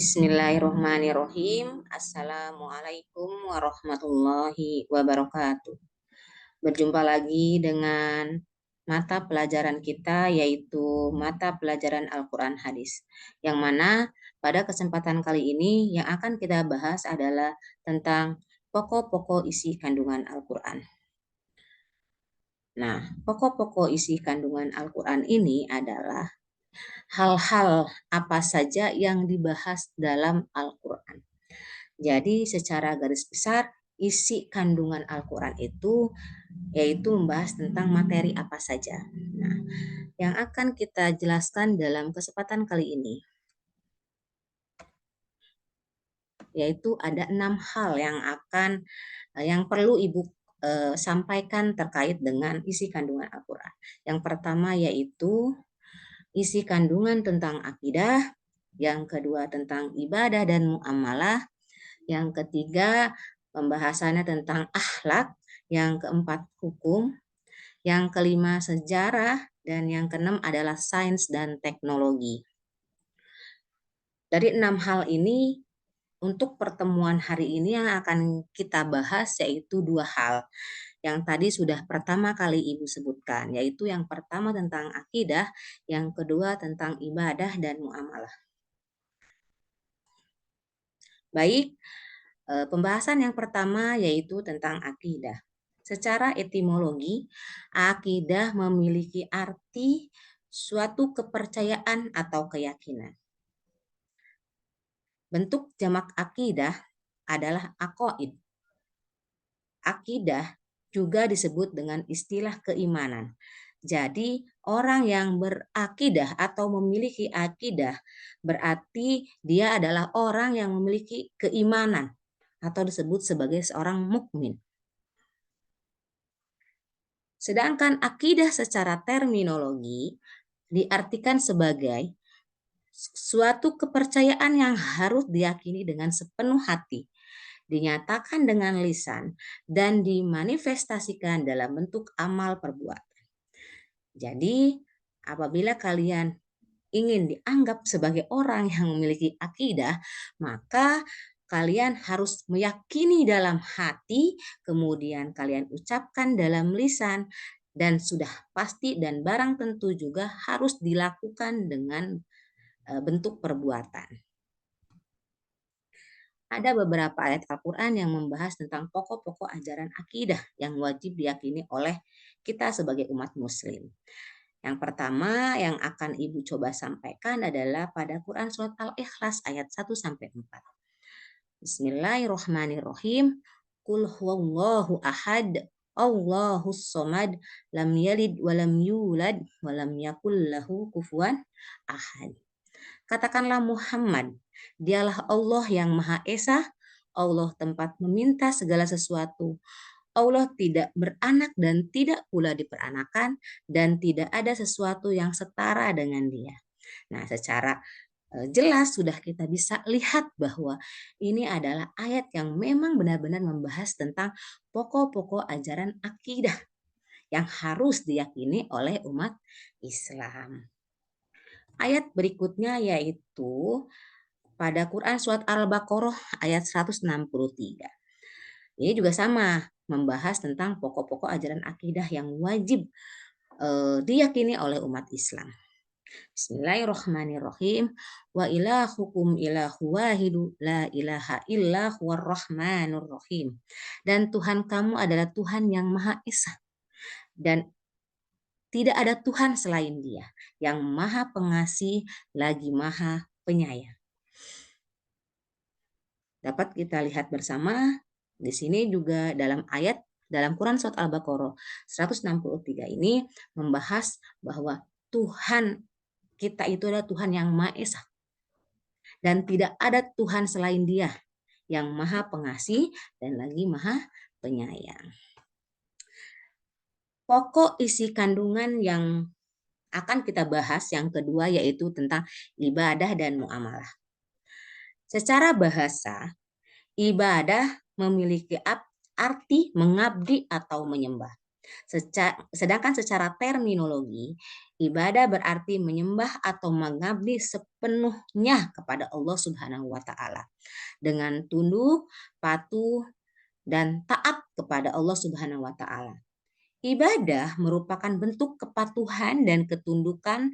Bismillahirrahmanirrahim. Assalamualaikum warahmatullahi wabarakatuh. Berjumpa lagi dengan mata pelajaran kita, yaitu mata pelajaran Al-Quran Hadis. Yang mana pada kesempatan kali ini yang akan kita bahas adalah tentang pokok-pokok isi kandungan Al-Quran. Nah, pokok-pokok isi kandungan Al-Quran ini adalah hal-hal apa saja yang dibahas dalam Al-Quran. Jadi secara garis besar isi kandungan Al-Quran itu yaitu membahas tentang materi apa saja. Nah, yang akan kita jelaskan dalam kesempatan kali ini yaitu ada 6 hal yang perlu Ibu sampaikan terkait dengan isi kandungan Al-Quran. Yang pertama yaitu isi kandungan tentang akidah, yang kedua tentang ibadah dan muamalah, yang ketiga pembahasannya tentang akhlak, yang keempat hukum, yang kelima sejarah, dan yang keenam adalah sains dan teknologi. Dari 6 hal ini, untuk pertemuan hari ini yang akan kita bahas yaitu 2 hal. Yang tadi sudah pertama kali Ibu sebutkan, yaitu yang pertama tentang akidah, yang kedua tentang ibadah dan muamalah. Baik, pembahasan yang pertama yaitu tentang akidah. Secara etimologi, akidah memiliki arti suatu kepercayaan atau keyakinan. Bentuk jamak akidah adalah aqaid. Akidah juga disebut dengan istilah keimanan. Jadi, orang yang berakidah atau memiliki akidah berarti dia adalah orang yang memiliki keimanan atau disebut sebagai seorang mukmin. Sedangkan akidah secara terminologi diartikan sebagai suatu kepercayaan yang harus diyakini dengan sepenuh hati, dinyatakan dengan lisan, dan dimanifestasikan dalam bentuk amal perbuatan. Jadi, apabila kalian ingin dianggap sebagai orang yang memiliki akidah, maka kalian harus meyakini dalam hati, kemudian kalian ucapkan dalam lisan, dan sudah pasti dan barang tentu juga harus dilakukan dengan bentuk perbuatan. Ada beberapa ayat Al-Quran yang membahas tentang pokok-pokok ajaran akidah yang wajib diyakini oleh kita sebagai umat muslim. Yang pertama yang akan Ibu coba sampaikan adalah pada Quran Surat Al-Ikhlas ayat 1-4. Bismillahirrahmanirrahim. Qul huwallahu ahad, Allahus somad, lam yalid walam yulad, walam yakul lahu kufuwan ahad. Katakanlah Muhammad, dialah Allah yang Maha Esa, Allah tempat meminta segala sesuatu. Allah tidak beranak dan tidak pula diperanakan, dan tidak ada sesuatu yang setara dengan Dia. Nah, secara jelas sudah kita bisa lihat bahwa ini adalah ayat yang memang benar-benar membahas tentang pokok-pokok ajaran akidah yang harus diyakini oleh umat Islam. Ayat berikutnya yaitu pada Quran Surat Al-Baqarah ayat 163. Ini juga sama, membahas tentang pokok-pokok ajaran akidah yang wajib diyakini oleh umat Islam. Bismillahirrahmanirrahim. Wa ilahukum ilahu wahidu la ilaha illa huwar rahmanur rahim. Dan Tuhan kamu adalah Tuhan yang Maha Esa, dan tidak ada Tuhan selain Dia, yang Maha Pengasih lagi Maha Penyayang. Dapat kita lihat bersama di sini juga dalam Quran Surat Al-Baqarah 163 ini membahas bahwa Tuhan kita itu adalah Tuhan yang Maha Esa, dan tidak ada Tuhan selain Dia yang Maha Pengasih dan lagi Maha Penyayang. Pokok isi kandungan yang akan kita bahas yang kedua yaitu tentang ibadah dan muamalah. Secara bahasa, ibadah memiliki arti mengabdi atau menyembah. Sedangkan secara terminologi, ibadah berarti menyembah atau mengabdi sepenuhnya kepada Allah Subhanahu wa taala dengan tunduk, patuh, dan taat kepada Allah Subhanahu wa taala. Ibadah merupakan bentuk kepatuhan dan ketundukan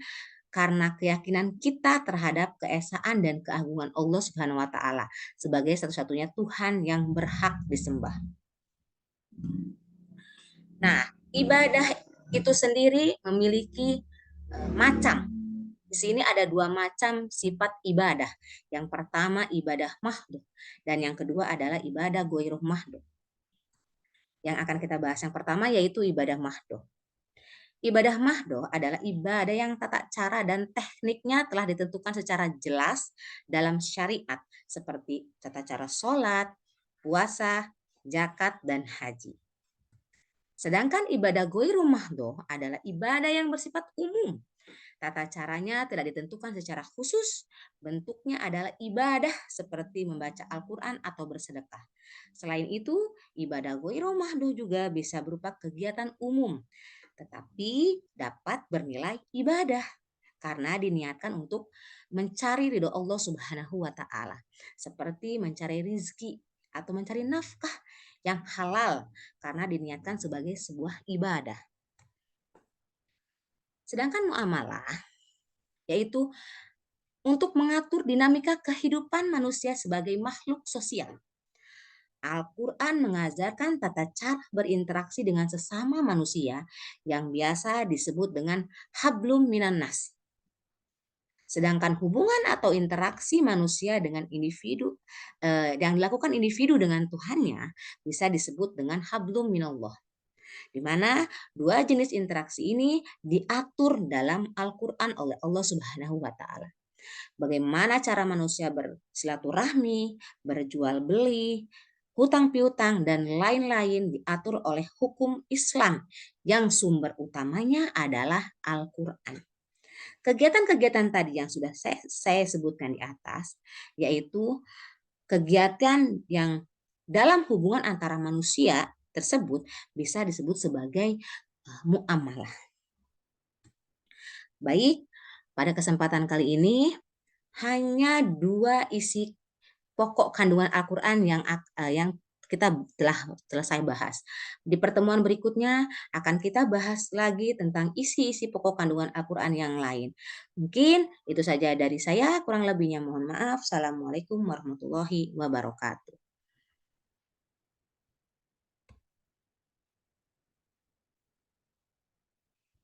karena keyakinan kita terhadap keesaan dan keagungan Allah Subhanahu wa taala sebagai satu-satunya Tuhan yang berhak disembah. Nah, ibadah itu sendiri memiliki macam. Di sini ada dua macam sifat ibadah. Yang pertama ibadah mahdoh dan yang kedua adalah ibadah goiruh mahdoh. Yang akan kita bahas yang pertama yaitu ibadah mahdoh. Ibadah mahdoh adalah ibadah yang tata cara dan tekniknya telah ditentukan secara jelas dalam syariat seperti tata cara sholat, puasa, zakat, dan haji. Sedangkan ibadah goiru mahdoh adalah ibadah yang bersifat umum. Tata caranya tidak ditentukan secara khusus, bentuknya adalah ibadah seperti membaca Al-Quran atau bersedekah. Selain itu, ibadah goiru mahdoh juga bisa berupa kegiatan umum, tetapi dapat bernilai ibadah karena diniatkan untuk mencari ridho Allah Subhanahu wa taala, seperti mencari rizki atau mencari nafkah yang halal karena diniatkan sebagai sebuah ibadah. Sedangkan muamalah yaitu untuk mengatur dinamika kehidupan manusia sebagai makhluk sosial. Al-Quran mengajarkan tata cara berinteraksi dengan sesama manusia yang biasa disebut dengan hablum minan nas. Sedangkan hubungan atau interaksi manusia dengan individu yang dilakukan individu dengan Tuhannya bisa disebut dengan hablum minallah. Di mana dua jenis interaksi ini diatur dalam Al-Quran oleh Allah Subhanahu wa taala. Bagaimana cara manusia bersilaturahmi, berjual beli, hutang piutang, dan lain-lain diatur oleh hukum Islam yang sumber utamanya adalah Al-Quran. Kegiatan-kegiatan tadi yang sudah saya sebutkan di atas, yaitu kegiatan yang dalam hubungan antara manusia tersebut bisa disebut sebagai muamalah. Baik, pada kesempatan kali ini hanya dua isi pokok kandungan Al-Quran yang kita telah selesai bahas. Di pertemuan berikutnya akan kita bahas lagi tentang isi-isi pokok kandungan Al-Quran yang lain. Mungkin itu saja dari saya, kurang lebihnya mohon maaf. Assalamualaikum warahmatullahi wabarakatuh.